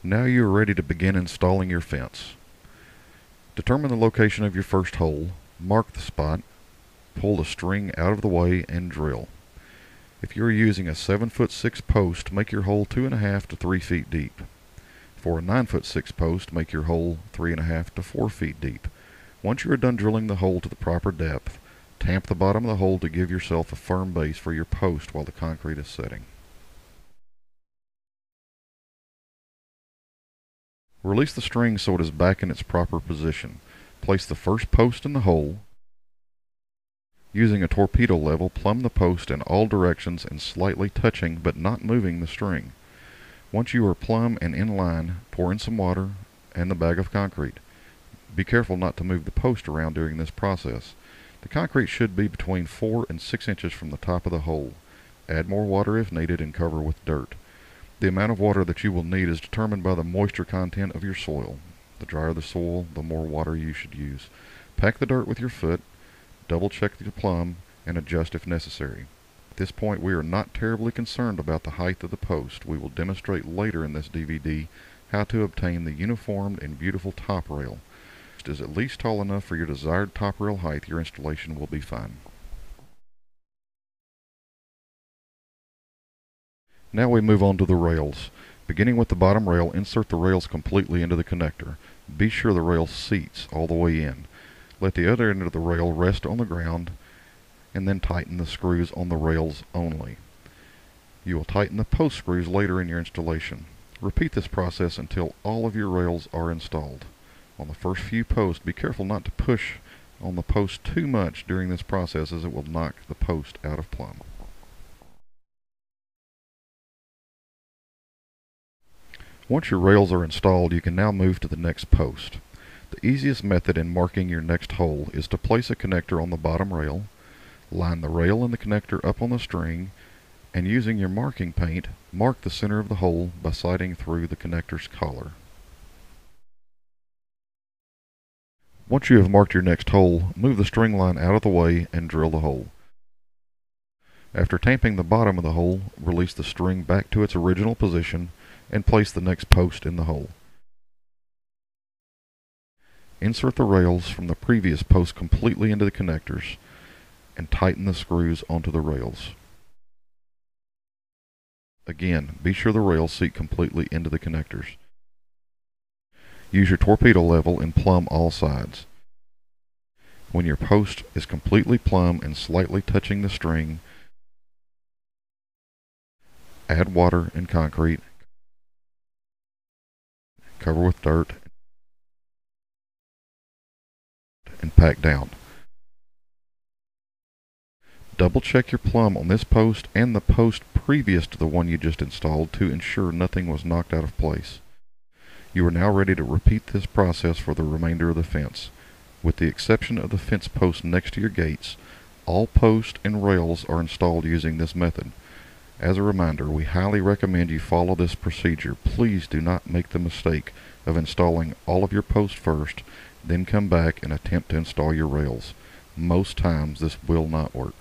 Now you are ready to begin installing your fence. Determine the location of your first hole, mark the spot, pull the string out of the way, and drill. If you are using a 7'6" post, make your hole 2.5 to 3 feet deep. For a 9'6" post, make your hole 3.5 to 4 feet deep. Once you are done drilling the hole to the proper depth, tamp the bottom of the hole to give yourself a firm base for your post while the concrete is setting. Release the string so it is back in its proper position. Place the first post in the hole. Using a torpedo level, plumb the post in all directions and slightly touching but not moving the string. Once you are plumb and in line, pour in some water and the bag of concrete. Be careful not to move the post around during this process. The concrete should be between 4 and 6 inches from the top of the hole. Add more water if needed and cover with dirt. The amount of water that you will need is determined by the moisture content of your soil. The drier the soil, the more water you should use. Pack the dirt with your foot, double check the plumb, and adjust if necessary. At this point, we are not terribly concerned about the height of the post. We will demonstrate later in this DVD how to obtain the uniformed and beautiful top rail. If it is at least tall enough for your desired top rail height, your installation will be fine. Now we move on to the rails. Beginning with the bottom rail, insert the rails completely into the connector. Be sure the rail seats all the way in. Let the other end of the rail rest on the ground and then tighten the screws on the rails only. You will tighten the post screws later in your installation. Repeat this process until all of your rails are installed. On the first few posts, be careful not to push on the post too much during this process, as it will knock the post out of plumb. Once your rails are installed, you can now move to the next post. The easiest method in marking your next hole is to place a connector on the bottom rail, line the rail and the connector up on the string, and using your marking paint, mark the center of the hole by sighting through the connector's collar. Once you have marked your next hole, move the string line out of the way and drill the hole. After tamping the bottom of the hole, release the string back to its original position and place the next post in the hole. Insert the rails from the previous post completely into the connectors and tighten the screws onto the rails. Again, be sure the rails seat completely into the connectors. Use your torpedo level and plumb all sides. When your post is completely plumb and slightly touching the string, add water and concrete. Cover with dirt and pack down. Double check your plumb on this post and the post previous to the one you just installed to ensure nothing was knocked out of place. You are now ready to repeat this process for the remainder of the fence. With the exception of the fence post next to your gates, all posts and rails are installed using this method. As a reminder, we highly recommend you follow this procedure. Please do not make the mistake of installing all of your posts first, then come back and attempt to install your rails. Most times this will not work.